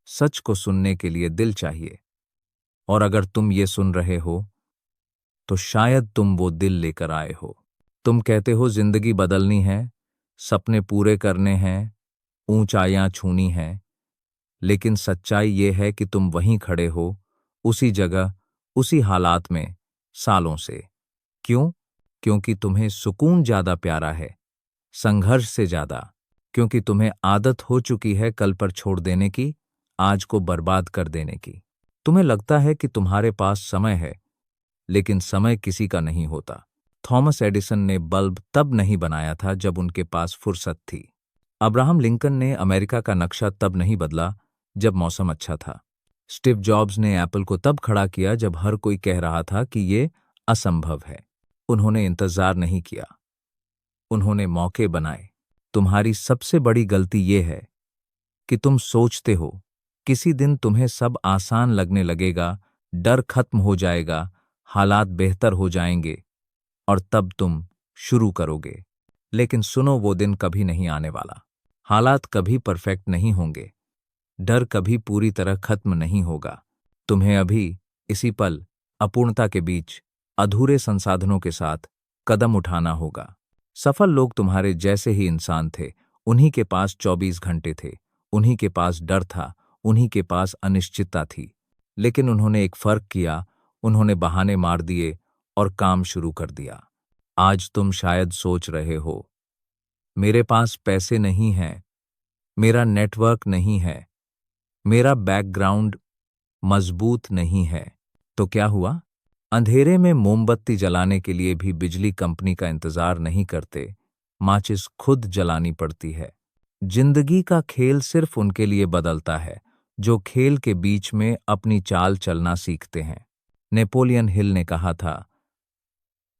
सच को सुनने के लिए दिल चाहिए। और अगर तुम ये सुन रहे हो तो शायद तुम वो दिल लेकर आए हो। तुम कहते हो जिंदगी बदलनी है, सपने पूरे करने हैं, ऊंचाइयां छूनी हैं, लेकिन सच्चाई ये है कि तुम वहीं खड़े हो, उसी जगह, उसी हालात में, सालों से। क्यों? क्योंकि तुम्हें सुकून ज्यादा प्यारा है, संघर्ष से ज्यादा। क्योंकि तुम्हें आदत हो चुकी है कल पर छोड़ देने की, आज को बर्बाद कर देने की। तुम्हें लगता है कि तुम्हारे पास समय है, लेकिन समय किसी का नहीं होता। थॉमस एडिसन ने बल्ब तब नहीं बनाया था जब उनके पास फुर्सत थी। अब्राहम लिंकन ने अमेरिका का नक्शा तब नहीं बदला जब मौसम अच्छा था। स्टीव जॉब्स ने एप्पल को तब खड़ा किया जब हर कोई कह रहा था कि ये असंभव है। उन्होंने इंतजार नहीं किया, उन्होंने मौके बनाए। तुम्हारी सबसे बड़ी गलती ये है कि तुम सोचते हो किसी दिन तुम्हें सब आसान लगने लगेगा, डर खत्म हो जाएगा, हालात बेहतर हो जाएंगे और तब तुम शुरू करोगे। लेकिन सुनो, वो दिन कभी नहीं आने वाला। हालात कभी परफेक्ट नहीं होंगे, डर कभी पूरी तरह खत्म नहीं होगा। तुम्हें अभी इसी पल अपूर्णता के बीच अधूरे संसाधनों के साथ कदम उठाना होगा। सफल लोग तुम्हारे जैसे ही इंसान थे। उन्हीं के पास 24 घंटे थे, उन्हीं के पास डर था, उन्हीं के पास अनिश्चितता थी। लेकिन उन्होंने एक फर्क किया, उन्होंने बहाने मार दिए और काम शुरू कर दिया। आज तुम शायद सोच रहे हो, मेरे पास पैसे नहीं हैं, मेरा नेटवर्क नहीं है, मेरा बैकग्राउंड मजबूत नहीं है। तो क्या हुआ? अंधेरे में मोमबत्ती जलाने के लिए भी बिजली कंपनी का इंतजार नहीं करते, माचिस खुद जलानी पड़ती है। जिंदगी का खेल सिर्फ उनके लिए बदलता है जो खेल के बीच में अपनी चाल चलना सीखते हैं। नेपोलियन हिल ने कहा था,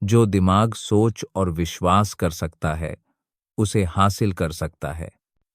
जो दिमाग सोच और विश्वास कर सकता है उसे हासिल कर सकता है।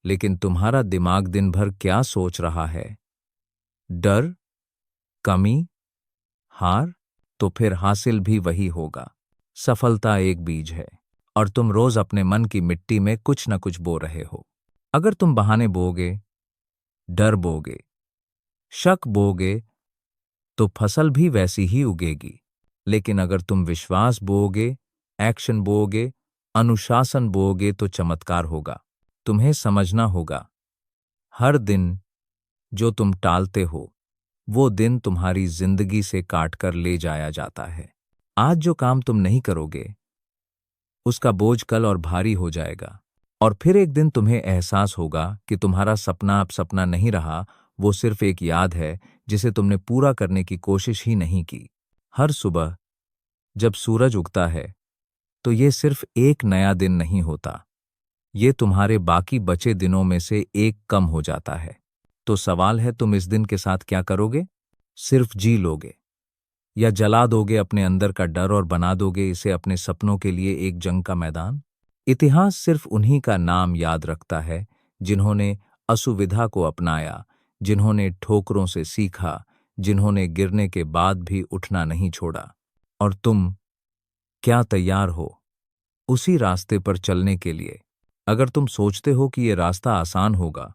लेकिन तुम्हारा दिमाग दिन भर क्या सोच रहा है? डर, कमी, हार? तो फिर हासिल भी वही होगा। सफलता एक बीज है और तुम रोज अपने मन की मिट्टी में कुछ न कुछ बो रहे हो। अगर तुम बहाने बोगे, डर बोगे, शक बोगे, तो फसल भी वैसी ही उगेगी। लेकिन अगर तुम विश्वास बोओगे, एक्शन बोओगे, अनुशासन बोओगे, तो चमत्कार होगा। तुम्हें समझना होगा, हर दिन जो तुम टालते हो वो दिन तुम्हारी जिंदगी से काटकर ले जाया जाता है। आज जो काम तुम नहीं करोगे उसका बोझ कल और भारी हो जाएगा। और फिर एक दिन तुम्हें एहसास होगा कि तुम्हारा सपना अब सपना नहीं रहा, वो सिर्फ एक याद है जिसे तुमने पूरा करने की कोशिश ही नहीं की। हर सुबह जब सूरज उगता है तो ये सिर्फ एक नया दिन नहीं होता, ये तुम्हारे बाकी बचे दिनों में से एक कम हो जाता है। तो सवाल है, तुम इस दिन के साथ क्या करोगे? सिर्फ जी लोगे या जला दोगे अपने अंदर का डर और बना दोगे इसे अपने सपनों के लिए एक जंग का मैदान? इतिहास सिर्फ उन्हीं का नाम याद रखता है जिन्होंने असुविधा को अपनाया, जिन्होंने ठोकरों से सीखा, जिन्होंने गिरने के बाद भी उठना नहीं छोड़ा। और तुम क्या तैयार हो उसी रास्ते पर चलने के लिए? अगर तुम सोचते हो कि ये रास्ता आसान होगा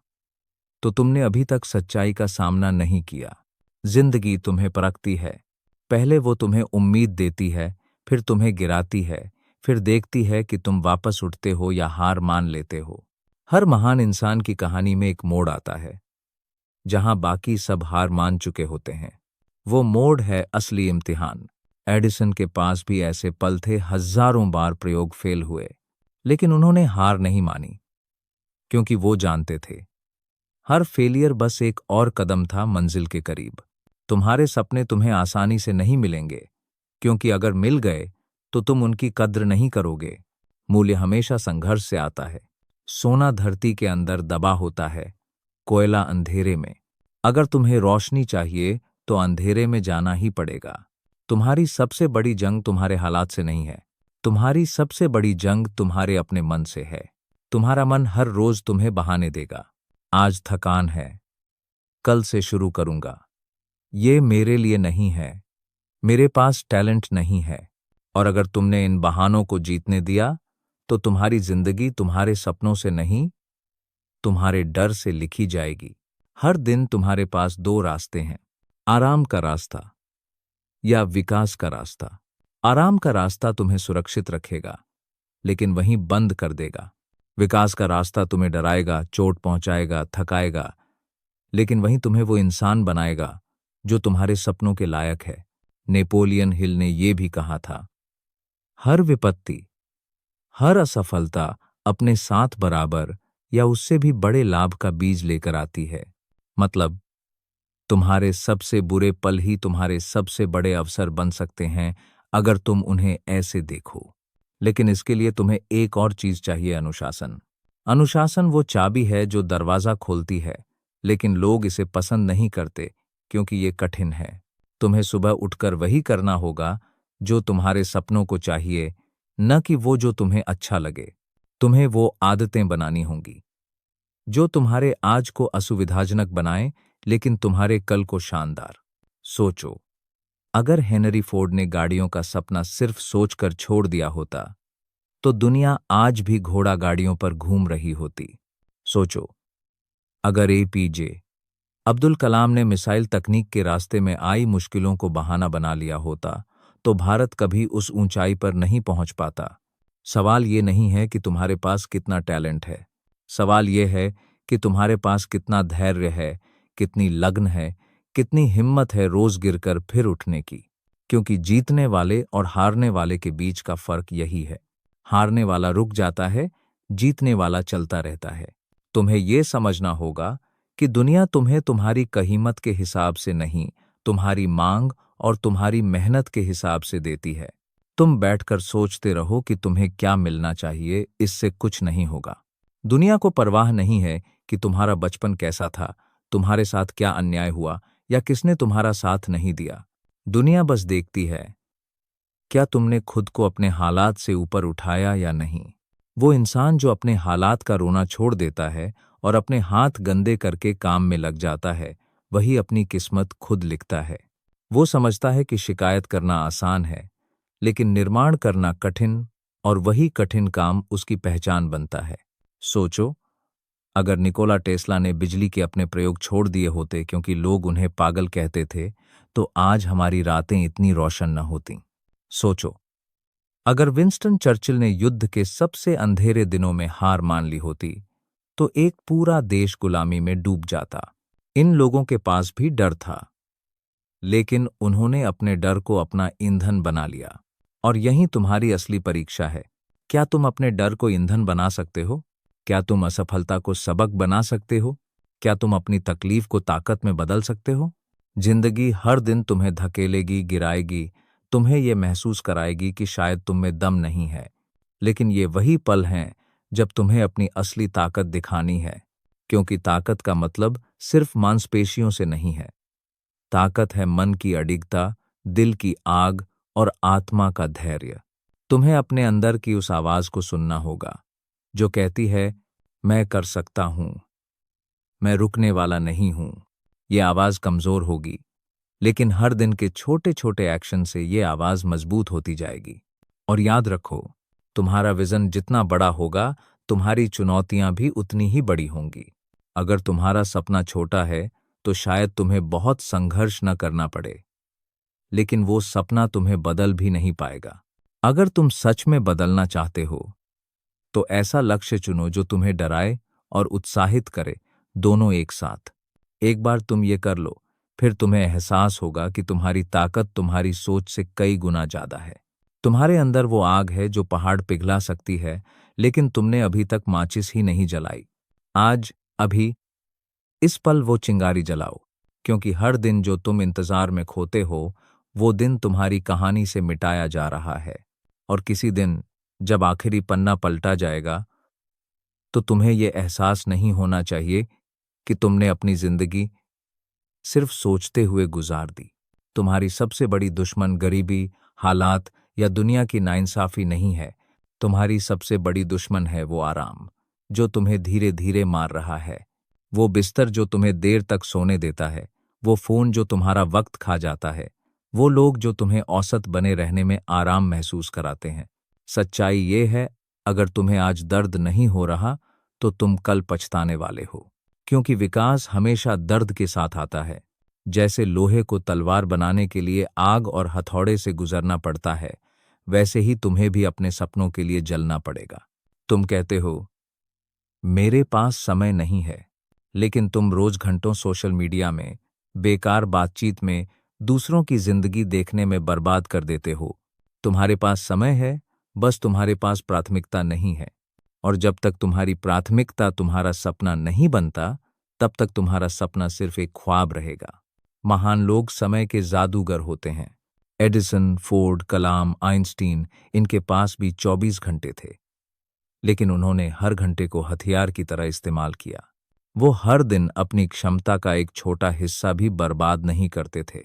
तो तुमने अभी तक सच्चाई का सामना नहीं किया। जिंदगी तुम्हें परखती है। पहले वो तुम्हें उम्मीद देती है, फिर तुम्हें गिराती है, फिर देखती है कि तुम वापस उठते हो या हार मान लेते हो। हर महान इंसान की कहानी में एक मोड़ आता है जहां बाकी सब हार मान चुके होते हैं। वो मोड़ है असली इम्तिहान। एडिसन के पास भी ऐसे पल थे, हजारों बार प्रयोग फेल हुए, लेकिन उन्होंने हार नहीं मानी, क्योंकि वो जानते थे हर फेलियर बस एक और कदम था मंजिल के करीब। तुम्हारे सपने तुम्हें आसानी से नहीं मिलेंगे, क्योंकि अगर मिल गए तो तुम उनकी कद्र नहीं करोगे। मूल्य हमेशा संघर्ष से आता है। सोना धरती के अंदर दबा होता है, कोयला अंधेरे में। अगर तुम्हें रोशनी चाहिए तो अंधेरे में जाना ही पड़ेगा। तुम्हारी सबसे बड़ी जंग तुम्हारे हालात से नहीं है, तुम्हारी सबसे बड़ी जंग तुम्हारे अपने मन से है। तुम्हारा मन हर रोज तुम्हें बहाने देगा, आज थकान है, कल से शुरू करूंगा, ये मेरे लिए नहीं है, मेरे पास टैलेंट नहीं है। और अगर तुमने इन बहानों को जीतने दिया तो तुम्हारी जिंदगी तुम्हारे सपनों से नहीं, तुम्हारे डर से लिखी जाएगी। हर दिन तुम्हारे पास दो रास्ते हैं, आराम का रास्ता या विकास का रास्ता। आराम का रास्ता तुम्हें सुरक्षित रखेगा, लेकिन वहीं बंद कर देगा। विकास का रास्ता तुम्हें डराएगा, चोट पहुंचाएगा, थकाएगा, लेकिन वहीं तुम्हें वो इंसान बनाएगा जो तुम्हारे सपनों के लायक है। नेपोलियन हिल ने यह भी कहा था, हर विपत्ति, हर असफलता अपने साथ बराबर या उससे भी बड़े लाभ का बीज लेकर आती है। मतलब, तुम्हारे सबसे बुरे पल ही तुम्हारे सबसे बड़े अवसर बन सकते हैं अगर तुम उन्हें ऐसे देखो। लेकिन इसके लिए तुम्हें एक और चीज चाहिए, अनुशासन। अनुशासन वो चाबी है जो दरवाजा खोलती है, लेकिन लोग इसे पसंद नहीं करते क्योंकि ये कठिन है। तुम्हें सुबह उठकर वही करना होगा जो तुम्हारे सपनों को चाहिए, न कि वो जो तुम्हें अच्छा लगे। तुम्हें वो आदतें बनानी होंगी जो तुम्हारे आज को असुविधाजनक बनाएं, लेकिन तुम्हारे कल को शानदार। सोचो, अगर हेनरी फोर्ड ने गाड़ियों का सपना सिर्फ सोचकर छोड़ दिया होता, तो दुनिया आज भी घोड़ा गाड़ियों पर घूम रही होती। सोचो, अगर एपीजे अब्दुल कलाम ने मिसाइल तकनीक के रास्ते में आई मुश्किलों को बहाना बना लिया होता, तो भारत कभी उस ऊंचाई पर नहीं पहुंच पाता। सवाल ये नहीं है कि तुम्हारे पास कितना टैलेंट है, सवाल ये है कि तुम्हारे पास कितना धैर्य है, कितनी लगन है, कितनी हिम्मत है रोज गिरकर फिर उठने की। क्योंकि जीतने वाले और हारने वाले के बीच का फर्क यही है, हारने वाला रुक जाता है, जीतने वाला चलता रहता है। तुम्हें यह समझना होगा कि दुनिया तुम्हें तुम्हारी कहीमत के हिसाब से नहीं, तुम्हारी मांग और तुम्हारी मेहनत के हिसाब से देती है। तुम बैठकर सोचते रहो कि तुम्हें क्या मिलना चाहिए, इससे कुछ नहीं होगा। दुनिया को परवाह नहीं है कि तुम्हारा बचपन कैसा था, तुम्हारे साथ क्या अन्याय हुआ या किसने तुम्हारा साथ नहीं दिया। दुनिया बस देखती है, क्या तुमने खुद को अपने हालात से ऊपर उठाया या नहीं। वो इंसान जो अपने हालात का रोना छोड़ देता है और अपने हाथ गंदे करके काम में लग जाता है, वही अपनी किस्मत खुद लिखता है। वो समझता है कि शिकायत करना आसान है, लेकिन निर्माण करना कठिन, और वही कठिन काम उसकी पहचान बनता है। सोचो, अगर निकोला टेस्ला ने बिजली के अपने प्रयोग छोड़ दिए होते क्योंकि लोग उन्हें पागल कहते थे, तो आज हमारी रातें इतनी रोशन न होतीं। सोचो, अगर विंस्टन चर्चिल ने युद्ध के सबसे अंधेरे दिनों में हार मान ली होती, तो एक पूरा देश गुलामी में डूब जाता। इन लोगों के पास भी डर था, लेकिन उन्होंने अपने डर को अपना ईंधन बना लिया। और यही तुम्हारी असली परीक्षा है। क्या तुम अपने डर को ईंधन बना सकते हो? क्या तुम असफलता को सबक बना सकते हो? क्या तुम अपनी तकलीफ को ताकत में बदल सकते हो? जिंदगी हर दिन तुम्हें धकेलेगी, गिराएगी, तुम्हें यह महसूस कराएगी कि शायद तुम में दम नहीं है। लेकिन ये वही पल हैं जब तुम्हें अपनी असली ताकत दिखानी है, क्योंकि ताकत का मतलब सिर्फ मांसपेशियों से नहीं है। ताकत है मन की अडिगता, दिल की आग और आत्मा का धैर्य। तुम्हें अपने अंदर की उस आवाज को सुनना होगा जो कहती है, मैं कर सकता हूं, मैं रुकने वाला नहीं हूं। ये आवाज कमजोर होगी, लेकिन हर दिन के छोटे छोटे एक्शन से ये आवाज मजबूत होती जाएगी। और याद रखो, तुम्हारा विजन जितना बड़ा होगा, तुम्हारी चुनौतियां भी उतनी ही बड़ी होंगी। अगर तुम्हारा सपना छोटा है, तो शायद तुम्हें बहुत संघर्ष न करना पड़े, लेकिन वो सपना तुम्हें बदल भी नहीं पाएगा। अगर तुम सच में बदलना चाहते हो, तो ऐसा लक्ष्य चुनो जो तुम्हें डराए और उत्साहित करे, दोनों एक साथ। एक बार तुम ये कर लो, फिर तुम्हें एहसास होगा कि तुम्हारी ताकत तुम्हारी सोच से कई गुना ज्यादा है। तुम्हारे अंदर वो आग है जो पहाड़ पिघला सकती है, लेकिन तुमने अभी तक माचिस ही नहीं जलाई। आज, अभी, इस पल वो चिंगारी जलाओ, क्योंकि हर दिन जो तुम इंतजार में खोते हो, वो दिन तुम्हारी कहानी से मिटाया जा रहा है। और किसी दिन जब आखिरी पन्ना पलटा जाएगा, तो तुम्हें यह एहसास नहीं होना चाहिए कि तुमने अपनी जिंदगी सिर्फ सोचते हुए गुजार दी। तुम्हारी सबसे बड़ी दुश्मन गरीबी, हालात या दुनिया की नाइंसाफी नहीं है। तुम्हारी सबसे बड़ी दुश्मन है वो आराम जो तुम्हें धीरे धीरे मार रहा है, वो बिस्तर जो तुम्हें देर तक सोने देता है, वो फोन जो तुम्हारा वक्त खा जाता है, वो लोग जो तुम्हें औसत बने रहने में आराम महसूस कराते हैं। सच्चाई ये है, अगर तुम्हें आज दर्द नहीं हो रहा, तो तुम कल पछताने वाले हो। क्योंकि विकास हमेशा दर्द के साथ आता है। जैसे लोहे को तलवार बनाने के लिए आग और हथौड़े से गुजरना पड़ता है, वैसे ही तुम्हें भी अपने सपनों के लिए जलना पड़ेगा। तुम कहते हो, मेरे पास समय नहीं है, लेकिन तुम रोज घंटों सोशल मीडिया में, बेकार बातचीत में, दूसरों की जिंदगी देखने में बर्बाद कर देते हो। तुम्हारे पास समय है, बस तुम्हारे पास प्राथमिकता नहीं है। और जब तक तुम्हारी प्राथमिकता तुम्हारा सपना नहीं बनता, तब तक तुम्हारा सपना सिर्फ एक ख्वाब रहेगा। महान लोग समय के जादूगर होते हैं। एडिसन, फोर्ड, कलाम, आइंस्टीन, इनके पास भी 24 घंटे थे, लेकिन उन्होंने हर घंटे को हथियार की तरह इस्तेमाल किया। वो हर दिन अपनी क्षमता का एक छोटा हिस्सा भी बर्बाद नहीं करते थे,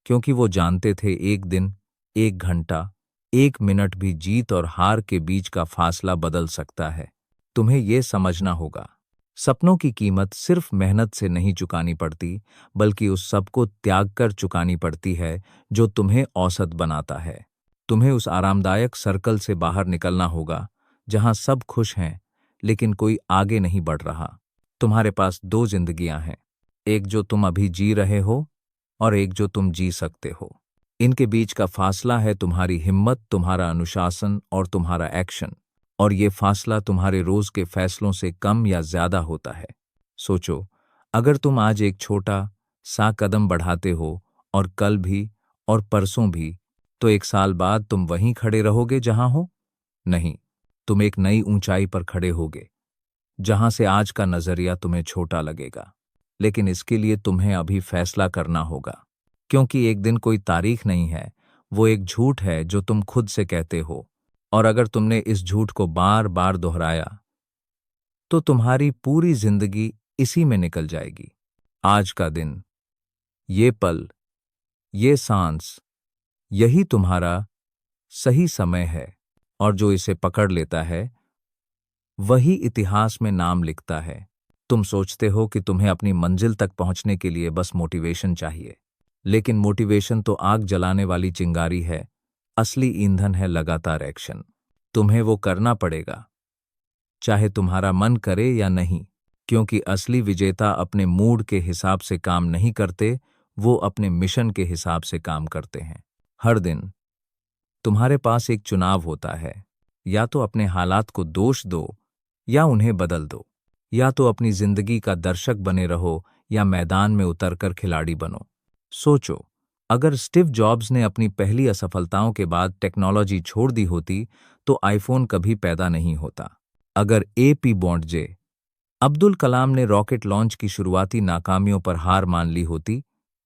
क्योंकि वो जानते थे एक दिन, एक घंटा, एक मिनट भी जीत और हार के बीच का फासला बदल सकता है। तुम्हें ये समझना होगा, सपनों की कीमत सिर्फ मेहनत से नहीं चुकानी पड़ती, बल्कि उस सब को त्याग कर चुकानी पड़ती है जो तुम्हें औसत बनाता है। तुम्हें उस आरामदायक सर्कल से बाहर निकलना होगा जहां सब खुश हैं, लेकिन कोई आगे नहीं बढ़ रहा। तुम्हारे पास दो जिंदगियां हैं, एक जो तुम अभी जी रहे हो और एक जो तुम जी सकते हो। इनके बीच का फासला है तुम्हारी हिम्मत, तुम्हारा अनुशासन और तुम्हारा एक्शन। और ये फासला तुम्हारे रोज के फैसलों से कम या ज्यादा होता है। सोचो, अगर तुम आज एक छोटा सा कदम बढ़ाते हो, और कल भी और परसों भी, तो एक साल बाद तुम वहीं खड़े रहोगे जहां हो? नहीं, तुम एक नई ऊंचाई पर खड़े होगे, जहां से आज का नजरिया तुम्हें छोटा लगेगा। लेकिन इसके लिए तुम्हें अभी फैसला करना होगा, क्योंकि एक दिन कोई तारीख नहीं है, वो एक झूठ है जो तुम खुद से कहते हो। और अगर तुमने इस झूठ को बार बार दोहराया, तो तुम्हारी पूरी जिंदगी इसी में निकल जाएगी। आज का दिन, ये पल, ये सांस, यही तुम्हारा सही समय है। और जो इसे पकड़ लेता है, वही इतिहास में नाम लिखता है। तुम सोचते हो कि तुम्हें अपनी मंजिल तक पहुंचने के लिए बस मोटिवेशन चाहिए, लेकिन मोटिवेशन तो आग जलाने वाली चिंगारी है। असली ईंधन है लगातार एक्शन। तुम्हें वो करना पड़ेगा, चाहे तुम्हारा मन करे या नहीं, क्योंकि असली विजेता अपने मूड के हिसाब से काम नहीं करते, वो अपने मिशन के हिसाब से काम करते हैं। हर दिन तुम्हारे पास एक चुनाव होता है, या तो अपने हालात को दोष दो या उन्हें बदल दो, या तो अपनी जिंदगी का दर्शक बने रहो या मैदान में उतरकर खिलाड़ी बनो। सोचो, अगर स्टीव जॉब्स ने अपनी पहली असफलताओं के बाद टेक्नोलॉजी छोड़ दी होती, तो आईफोन कभी पैदा नहीं होता। अगर ए.पी. बॉन्डजे, अब्दुल कलाम ने रॉकेट लॉन्च की शुरुआती नाकामियों पर हार मान ली होती,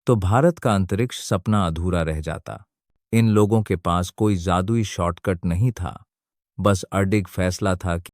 तो भारत का अंतरिक्ष सपना अधूरा रह जाता। इन लोगों के पास कोई जादुई शॉर्टकट नहीं था, बस अडिग फैसला था कि